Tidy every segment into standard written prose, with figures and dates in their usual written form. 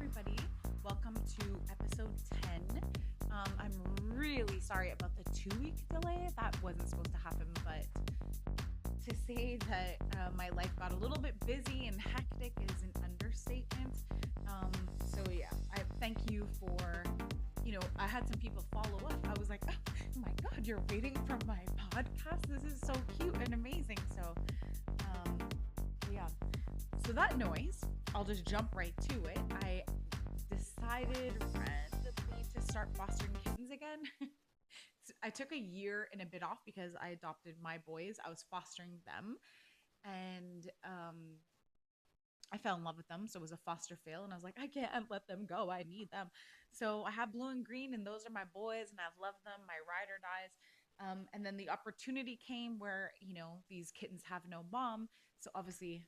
everybody. Welcome to episode 10. I'm really sorry about the 2 week delay. That wasn't supposed to happen, but to say that my life got a little bit busy and hectic is an understatement. So I thank you for, I had some people follow up. I was like, oh my God, you're waiting for my podcast? This is so cute and amazing. Um, yeah. So that noise, I'll just jump right to it. I decided randomly to start fostering kittens again. So I took a year and a bit off because I adopted my boys. I was fostering them, and I fell in love with them. So it was a foster fail, and I was like, I can't let them go. I need them. So I have blue and green, and those are my boys, and I've loved them. My ride or dies. And then the opportunity came where these kittens have no mom. So obviously,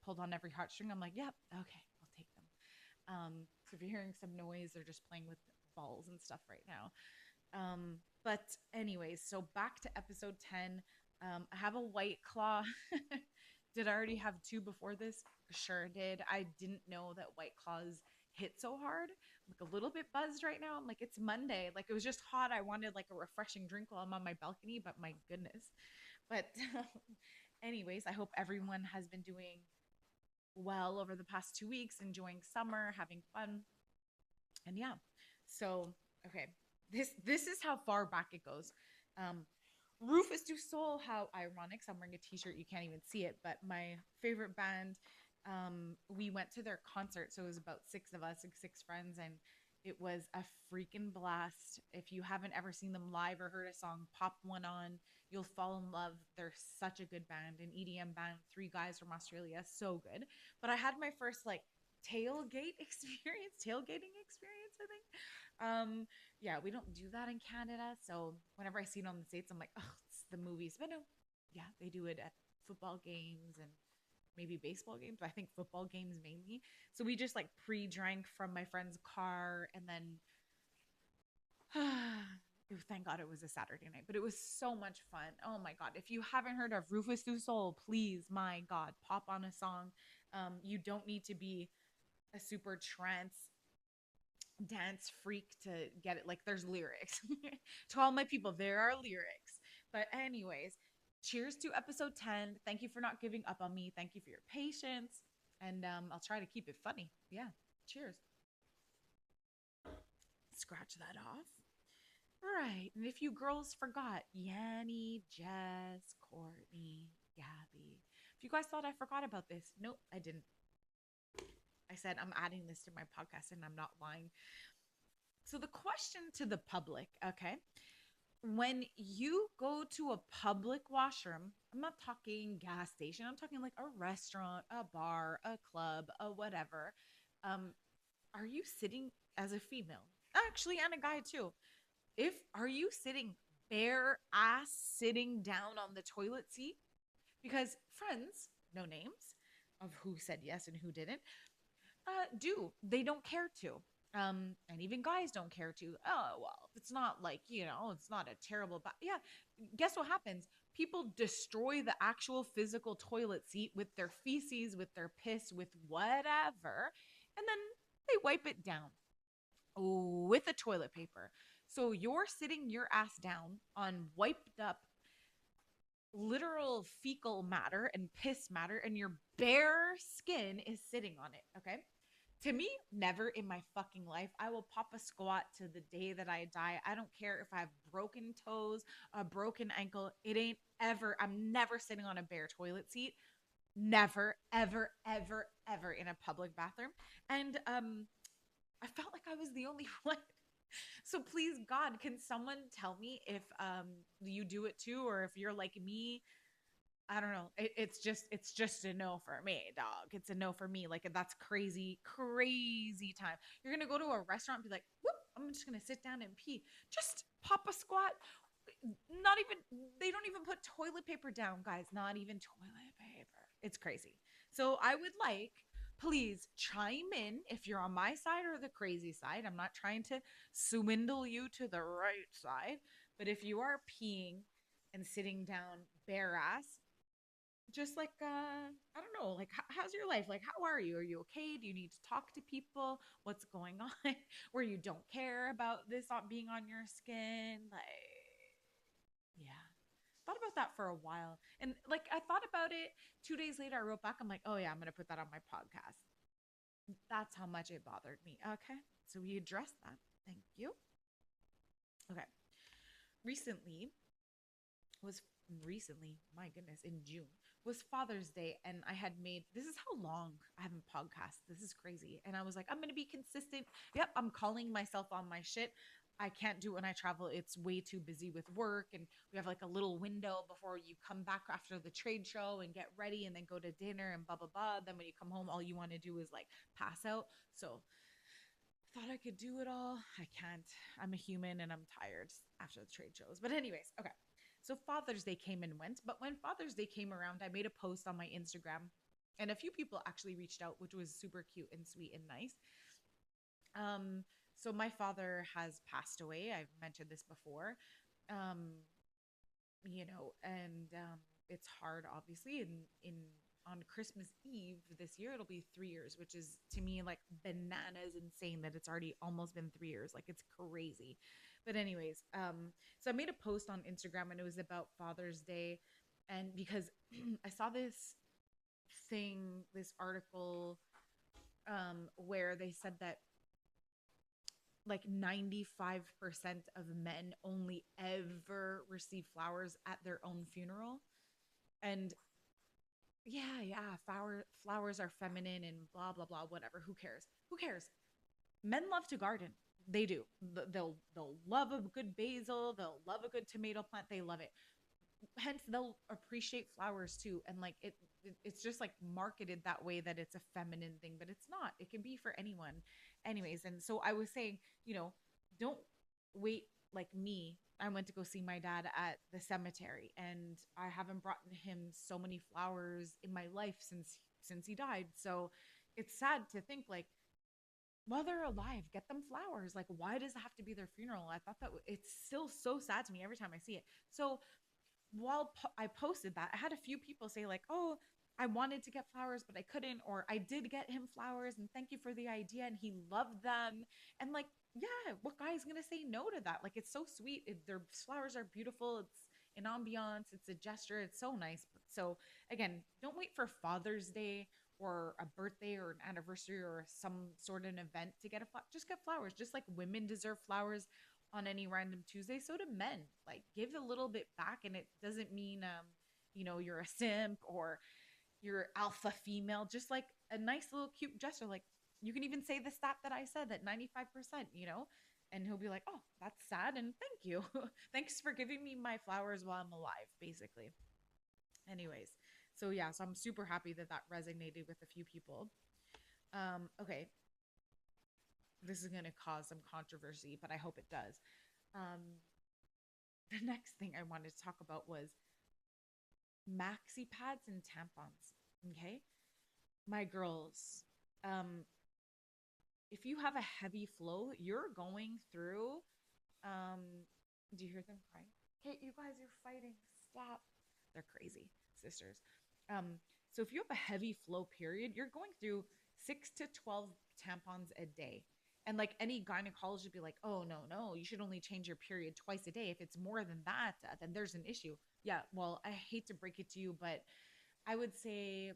pulled on every heartstring. I'm like, yep, okay, I'll take them. So if you're hearing some noise, they're just playing with balls and stuff right now. But anyways, so back to episode 10. I have a white claw. Did I already have two before this? Sure did. I didn't know that white claws hit so hard. I'm like a little bit buzzed right now. I'm like, it's Monday. Like it was just hot. I wanted like a refreshing drink while I'm on my balcony, but my goodness. But anyways, I hope everyone has been doing well over the past 2 weeks, enjoying summer, having fun. And yeah. So okay. This is how far back it goes. Um Rufus Du Sol, how ironic. So I'm wearing a t-shirt, you can't even see it, but my favorite band, we went to their concert. So it was about six of us, like six friends, and it was a freaking blast. If you haven't ever seen them live or heard a song, pop one on. You'll fall in love. They're such a good band, an EDM band, three guys from Australia, so good. But I had my first like tailgating experience, I think. Yeah, we don't do that in Canada. So whenever I see it on the States, I'm like, oh, it's the movies. But no, yeah, they do it at football games and maybe baseball games, but I think football games mainly. So we just like pre drank from my friend's car and then thank God it was a Saturday night, but it was so much fun. Oh my God. If you haven't heard of Rufus Du Sol, please, my God, pop on a song. You don't need to be a super trance dance freak to get it. Like there's lyrics. To all my people, there are lyrics. But anyways, cheers to episode 10. Thank you for not giving up on me. Thank you for your patience. And I'll try to keep it funny. Yeah. Cheers. Scratch that off. Right. And if you girls forgot, Yanni, Jess, Courtney, Gabby. If you guys thought I forgot about this, nope, I didn't. I said I'm adding this to my podcast and I'm not lying. So the question to the public, okay? When you go to a public washroom, I'm not talking gas station, I'm talking like a restaurant, a bar, a club, a whatever. Um, are you sitting as a female? Actually, and a guy too. If are you sitting bare ass sitting down on the toilet seat? Because friends, no names of who said yes and who didn't, do. They don't care to. And even guys don't care to. Oh, well, it's not like, it's not a terrible, but yeah, guess what happens? People destroy the actual physical toilet seat with their feces, with their piss, with whatever, and then they wipe it down with a toilet paper. So you're sitting your ass down on wiped up literal fecal matter and piss matter, and your bare skin is sitting on it. Okay. To me, never in my fucking life. I will pop a squat to the day that I die. I don't care if I have broken toes, a broken ankle. It ain't ever, I'm never sitting on a bare toilet seat. Never, ever, ever, ever in a public bathroom. And I felt like I was the only one. So please, God, can someone tell me if you do it too, or if you're like me? I don't know. It's just a no for me, dog. It's a no for me. Like that's crazy, crazy time. You're gonna go to a restaurant and be like, whoop, I'm just gonna sit down and pee. Just pop a squat. Not even they don't even put toilet paper down, guys. Not even toilet paper. It's crazy. So I would like, please chime in if you're on my side or the crazy side. I'm not trying to swindle you to the right side, but if you are peeing and sitting down bare ass, just like I don't know, like how's your life? Like how are you? Are you okay? Do you need to talk to people? What's going on? Where you don't care about this on being on your skin? Like yeah. Thought about that for a while. And like I thought about it 2 days later, I wrote back, I'm like, oh yeah, I'm gonna put that on my podcast. That's how much it bothered me. Okay. So we addressed that. Thank you. Okay. Recently was recently, my goodness, in June was Father's Day, and I had made this is how long I haven't podcast. This is crazy. And I was like, I'm gonna be consistent. Yep, I'm calling myself on my shit. I can't do it when I travel. It's way too busy with work, and we have like a little window before you come back after the trade show and get ready and then go to dinner and blah blah blah. Then when you come home, all you want to do is like pass out. So thought I could do it all. I can't. I'm a human and I'm tired after the trade shows. But, anyways, okay. So, Father's Day came and went. But when Father's Day came around, I made a post on my Instagram, and a few people actually reached out, which was super cute and sweet and nice. So, my father has passed away. I've mentioned this before. Um, and it's hard, obviously. In on Christmas Eve this year, it'll be 3 years, which is to me like bananas insane that it's already almost been 3 years. Like it's crazy. But anyways, so I made a post on Instagram and it was about Father's Day, and because I saw this article, where they said that like 95% of men only ever receive flowers at their own funeral. And yeah, yeah, flowers are feminine and blah blah blah, whatever. Who cares? Who cares? Men love to garden. They do. They'll love a good basil, they'll love a good tomato plant. They love it. Hence they'll appreciate flowers too, and like it's just like marketed that way that it's a feminine thing, but it's not. It can be for anyone. Anyways, and so I was saying, don't wait. Like me, I went to go see my dad at the cemetery, and I haven't brought him so many flowers in my life since he died. So it's sad to think like while they're alive, get them flowers. Like, why does it have to be their funeral? I thought that it's still so sad to me every time I see it. So while I posted that, I had a few people say like, "Oh, I wanted to get flowers, but I couldn't," or "I did get him flowers, and thank you for the idea, and he loved them." And like, yeah, what guy is gonna say no to that? Like, it's so sweet. Their flowers are beautiful. It's an ambiance. It's a gesture. It's so nice. So again, don't wait for Father's Day or a birthday or an anniversary or some sort of an event to get a flower. Just get flowers. Just like women deserve flowers on any random Tuesday, so do men. Like give a little bit back, and it doesn't mean you're a simp or you're alpha female. Just like a nice little cute gesture. Like you can even say the stat that I said, that 95%, and he'll be like, "Oh, that's sad, and thank you, thanks for giving me my flowers while I'm alive," basically. Anyways, so yeah, so I'm super happy that that resonated with a few people. Okay, this is gonna cause some controversy, but I hope it does. Um, the next thing I wanted to talk about was maxi pads and tampons. Okay. My girls, um, if you have a heavy flow, you're going through, do you hear them crying? Okay, you guys are fighting. Stop. They're crazy, sisters. Um, so if you have a heavy flow period, you're going through 6 to 12 tampons a day. And like any gynecologist would be like, oh, no, no, you should only change your period twice a day. If it's more than that, then there's an issue. Yeah, well, I hate to break it to you, but I would say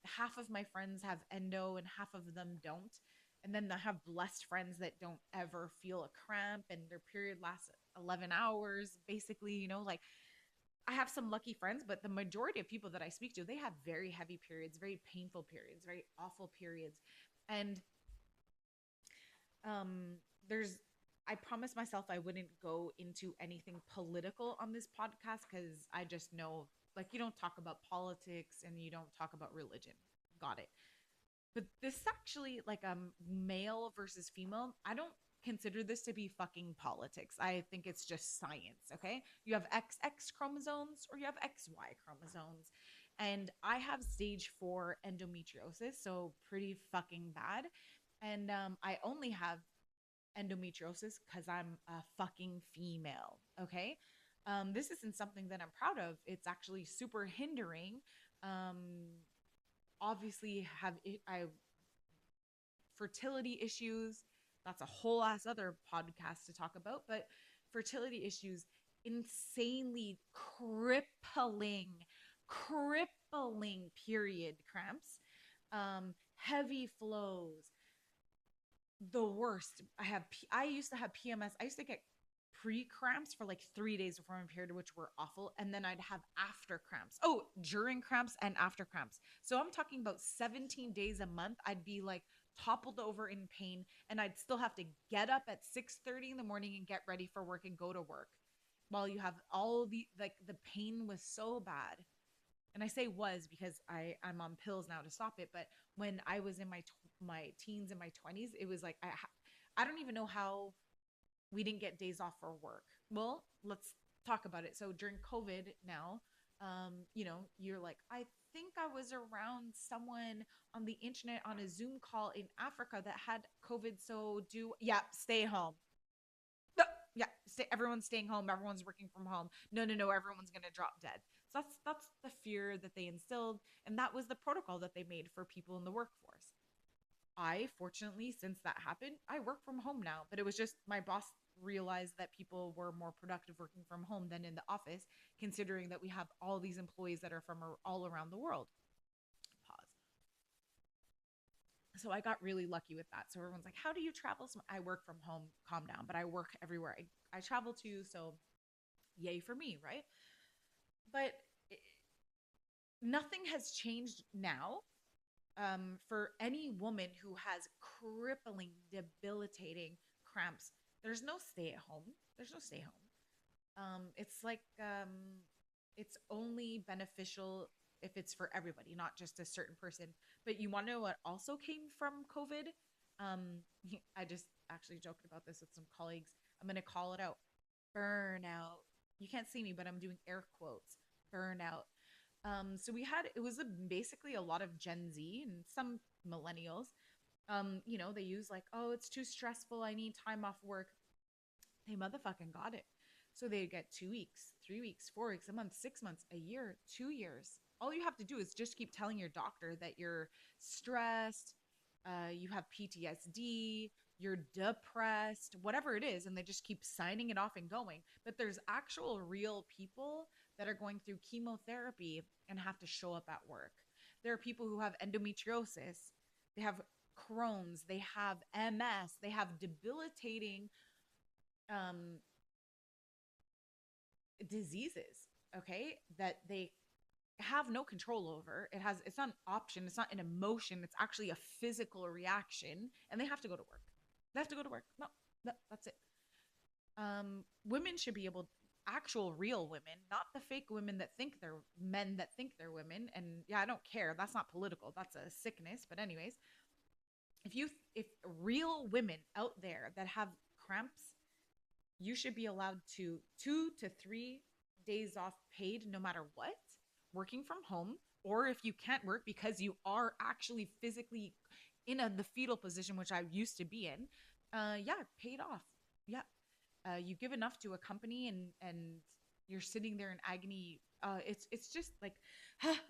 half of my friends have endo and half of them don't. And then I have blessed friends that don't ever feel a cramp and their period lasts 11 hours, basically, like I have some lucky friends, but the majority of people that I speak to, they have very heavy periods, very painful periods, very awful periods. And there's I promised myself I wouldn't go into anything political on this podcast because I just know like you don't talk about politics and you don't talk about religion. Got it. But this actually like male versus female, I don't consider this to be fucking politics. I think it's just science, okay? You have XX chromosomes or you have XY chromosomes. And I have stage 4 endometriosis, so pretty fucking bad. And I only have endometriosis because I'm a fucking female, okay? This isn't something that I'm proud of. It's actually super hindering. Um, Obviously, I have fertility issues. That's a whole ass other podcast to talk about. But fertility issues, insanely crippling period cramps, heavy flows, the worst. I used to have PMS. I used to get pre cramps for like 3 days before my period, which were awful. And then I'd have after cramps. Oh, during cramps and after cramps. So I'm talking about 17 days a month. I'd be like toppled over in pain, and I'd still have to get up at 6:30 in the morning and get ready for work and go to work. While you have all the pain was so bad. And I say was because I'm on pills now to stop it. But when I was in my teens and my 20s, it was like I don't even know how we didn't get days off for work. Well, let's talk about it. So during COVID now, you're like, I think I was around someone on the internet on a Zoom call in Africa that had COVID. So yeah, stay home. No, yeah, everyone's staying home. Everyone's working from home. No, no, no. Everyone's gonna drop dead. So that's the fear that they instilled, and that was the protocol that they made for people in the workforce. I fortunately, since that happened, I work from home now. But it was just my boss realized that people were more productive working from home than in the office, considering that we have all these employees that are from all around the world. Pause. So I got really lucky with that. So everyone's like, "How do you travel?" So I work from home, calm down, but I work everywhere I travel to. So yay for me, right? But nothing has changed now for any woman who has crippling, debilitating cramps. There's no stay at home. There's no stay home. It's like it's only beneficial if it's for everybody, not just a certain person. But you want to know what also came from COVID? I just actually joked about this with some colleagues. I'm going to call it out. Burnout. You can't see me, but I'm doing air quotes. Burnout. So it was basically a lot of Gen Z and some millennials. They use like, oh, it's too stressful. I need time off work. They motherfucking got it. So they get 2 weeks, 3 weeks, 4 weeks, a month, 6 months, a year, 2 years. All you have to do is just keep telling your doctor that you're stressed, you have PTSD, you're depressed, whatever it is, and they just keep signing it off and going. But there's actual real people that are going through chemotherapy and have to show up at work. There are people who have endometriosis, they have Crohn's, they have MS, they have debilitating um, diseases, okay, that they have no control over. It's not an option, it's not an emotion, it's actually a physical reaction, and they have to go to work. They have to go to work. No, that's it. Women should be able, actual real women, not the fake women that think they're men that think they're women. And yeah, I don't care. That's not political. That's a sickness. But anyways, if real women out there that have cramps, you should be allowed to 2 to 3 days off paid no matter what, working from home. Or if you can't work because you are actually physically in the fetal position, which I used to be in, yeah, paid off. Yeah. You give enough to a company, and you're sitting there in agony. It's just like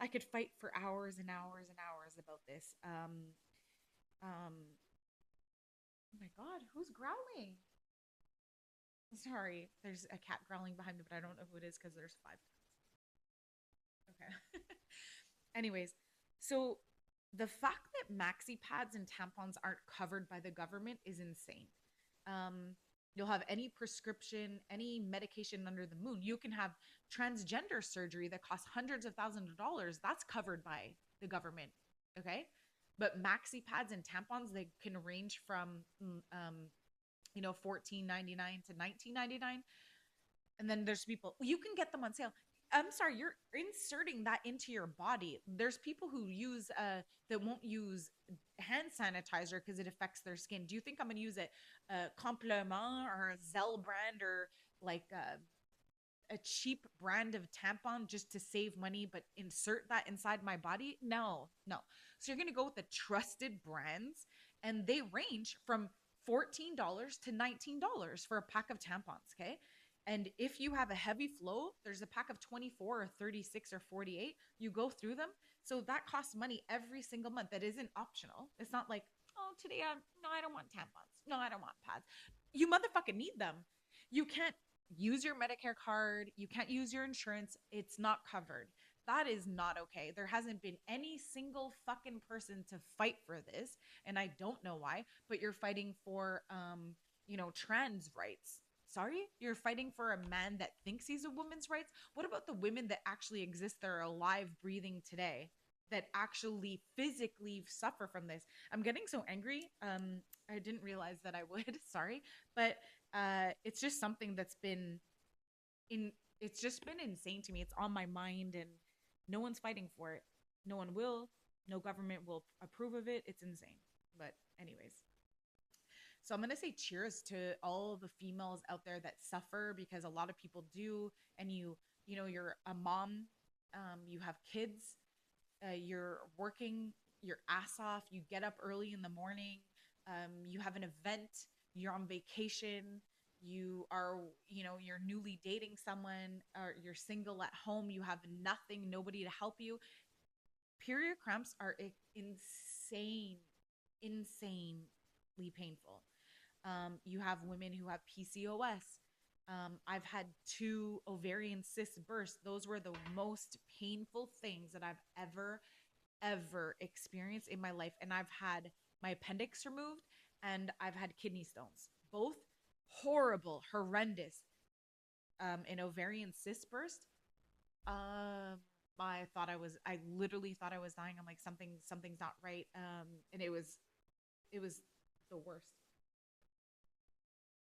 I could fight for hours and hours and hours about this. Oh my God, who's growling? Sorry, there's a cat growling behind me, but I don't know who it is because there's five cats. Okay. Anyways, so the fact that maxi pads and tampons aren't covered by the government is insane. Um, you'll have any prescription, any medication under the moon. You can have transgender surgery that costs hundreds of thousands of dollars. That's covered by the government. Okay. But maxi pads and tampons, they can range from, 14.99 to 19.99. And then there's people, you can get them on sale. I'm sorry, you're inserting that into your body. There's people who use that won't use hand sanitizer because it affects their skin. Do you think I'm gonna use a Complement or a Zell brand, or like a cheap brand of tampon just to save money, but insert that inside my body? No, no. So you're gonna go with the trusted brands, and they range from $14 to $19 for a pack of tampons. Okay. And if you have a heavy flow, there's a pack of 24 or 36 or 48. You go through them. So that costs money every single month. That isn't optional. It's not like, oh, today no, I don't want tampons. No, I don't want pads. You motherfucking need them. You can't use your Medicare card. You can't use your insurance. It's not covered. That is not okay. There hasn't been any single fucking person to fight for this. And I don't know why, but you're fighting for, trans rights. Sorry, you're fighting for a man that thinks he's a woman's rights. What about the women that actually exist that are alive, breathing today, that actually physically suffer from this? I'm getting so angry. I didn't realize that I would. Sorry, but it's just something that's been in. It's just been insane to me. It's on my mind, and no one's fighting for it. No one will. No government will approve of it. It's insane. But anyways, so I'm going to say cheers to all the females out there that suffer, because a lot of people do. And you're a mom, you have kids, you're working your ass off. You get up early in the morning. You have an event. You're on vacation. You are, you're newly dating someone, or you're single at home. You have nothing, nobody to help you. Period cramps are insane, insanely painful. You have women who have PCOS. I've had two ovarian cyst bursts. Those were the most painful things that I've ever experienced in my life. And I've had my appendix removed, and I've had kidney stones. Both horrible, horrendous. An ovarian cyst burst. I literally thought I was dying. I'm like, something's not right. And it was the worst.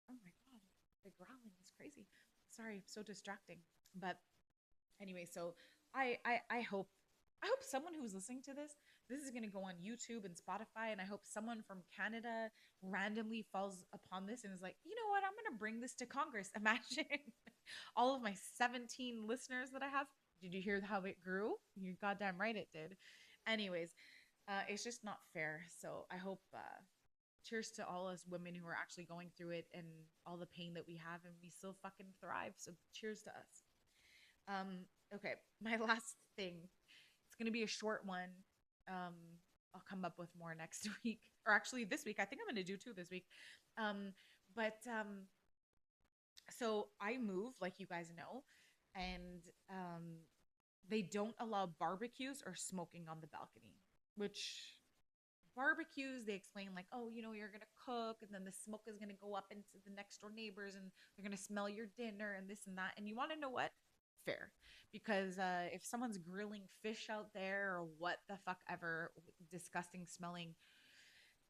Oh my god, the growling is crazy. Sorry, so distracting. But anyway, so I hope someone who's listening to this is going to go on YouTube and Spotify, and I hope someone from Canada randomly falls upon this and is like, you know what, I'm going to bring this to Congress. Imagine all of my 17 listeners that I have. Did you hear how it grew? You goddamn right it did. Anyways, it's just not fair. So I hope cheers to all us women who are actually going through it, and all the pain that we have, and we still fucking thrive. So cheers to us. Okay, my last thing. It's gonna be a short one. Um, I'll come up with more next week, or actually this week. I think I'm gonna do two this week. Um, but so I moved, like you guys know, and they don't allow barbecues or smoking on the balcony, which barbecues they explain like, oh, you're gonna cook, and then the smoke is gonna go up into the next door neighbors, and they're gonna smell your dinner and this and that. And you want to know what? Fair. Because if someone's grilling fish out there, or what the fuck ever, disgusting smelling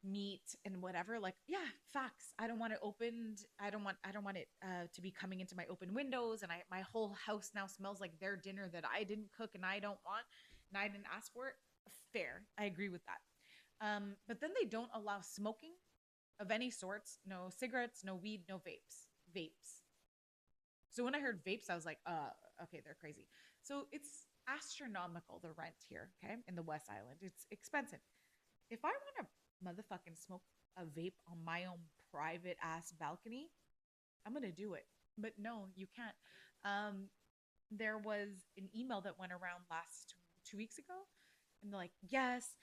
meat and whatever, like, yeah, facts. I don't want it opened. I don't want it to be coming into my open windows, and my whole house now smells like their dinner that I didn't cook and I don't want, and I didn't ask for it. Fair. I agree with that. But then they don't allow smoking of any sorts. No cigarettes, no weed, no vapes. So when I heard vapes, I was like, okay, they're crazy. So it's astronomical, the rent here, okay, in the West Island. It's expensive. If I want to motherfucking smoke a vape on my own private ass balcony, I'm gonna do it. But no, you can't. Um, there was an email that went around last 2 weeks ago, and they're like, yes,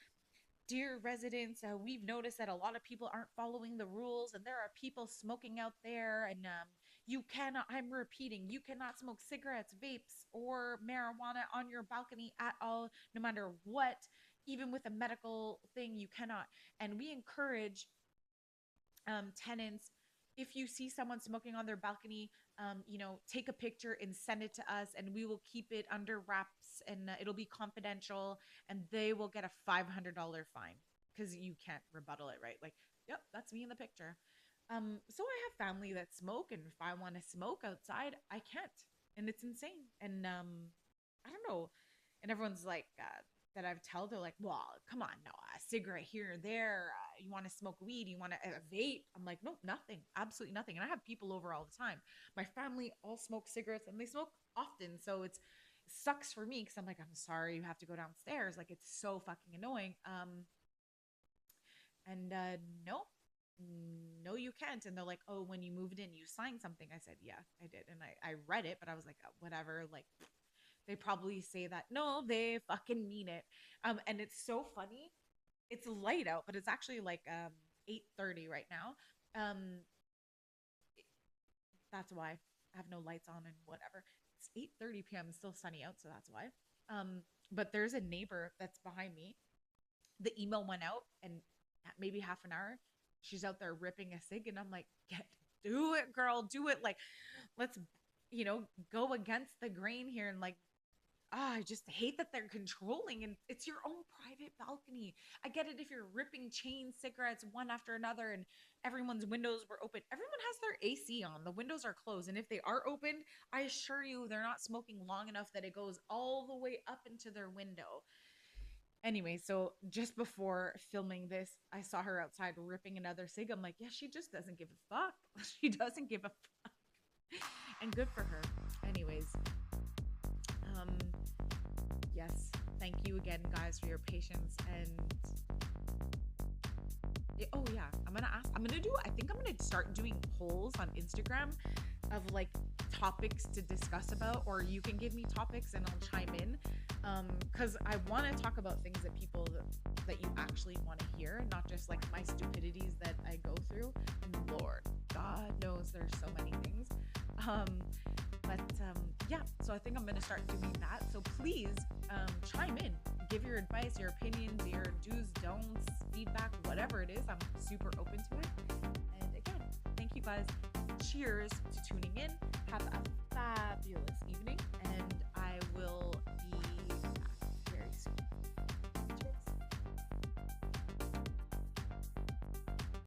dear residents, we've noticed that a lot of people aren't following the rules, and there are people smoking out there. And you cannot, I'm repeating, you cannot smoke cigarettes, vapes, or marijuana on your balcony at all, no matter what. Even with a medical thing, you cannot. And we encourage tenants, if you see someone smoking on their balcony, take a picture and send it to us, and we will keep it under wraps, and it'll be confidential, and they will get a $500 fine, because you can't rebuttal it, right? Like, yep, that's me in the picture. So I have family that smoke, and if I want to smoke outside, I can't, and it's insane. And I don't know, and everyone's like, that I've told, they're like, well, come on, no, a cigarette here or there. You want to smoke weed? You want to vape? I'm like, nope, nothing, absolutely nothing. And I have people over all the time. My family all smoke cigarettes, and they smoke often, so it sucks for me, because I'm like, I'm sorry, you have to go downstairs. Like, it's so fucking annoying. And no, no, you can't. And they're like, oh, when you moved in, you signed something. I said, yeah, I did. And I read it, but I was like, whatever. Like, they probably say that. No, they fucking mean it. And it's so funny. It's light out, but it's actually like 8:30 right now. Um, that's why I have no lights on and whatever. It's 8:30 p.m. It's still sunny out, so that's why. But there's a neighbor that's behind me. The email went out, and maybe half an hour, she's out there ripping a cig, and I'm like, do it, girl, do it. Like, let's, go against the grain here, and like, I just hate that they're controlling, and it's your own private balcony. I get it if you're ripping chain cigarettes one after another and everyone's windows were open. Everyone has their AC on. The windows are closed. And if they are opened, I assure you they're not smoking long enough that it goes all the way up into their window. Anyway, so just before filming this, I saw her outside ripping another cig. I'm like, yeah, she just doesn't give a fuck. She doesn't give a fuck. And good for her. Anyways, um, yes, thank you again, guys, for your patience. And oh yeah, I think I'm gonna start doing polls on Instagram of like topics to discuss about, or you can give me topics and I'll chime in. Because I want to talk about things that people that you actually want to hear, not just like my stupidities that I go through. And Lord, God knows there's so many things. Yeah, so I think I'm gonna start doing that. So please chime in, give your advice, your opinions, your do's, don'ts, feedback, whatever it is. I'm super open to it. And again, thank you guys. Cheers to tuning in. Have a fabulous evening.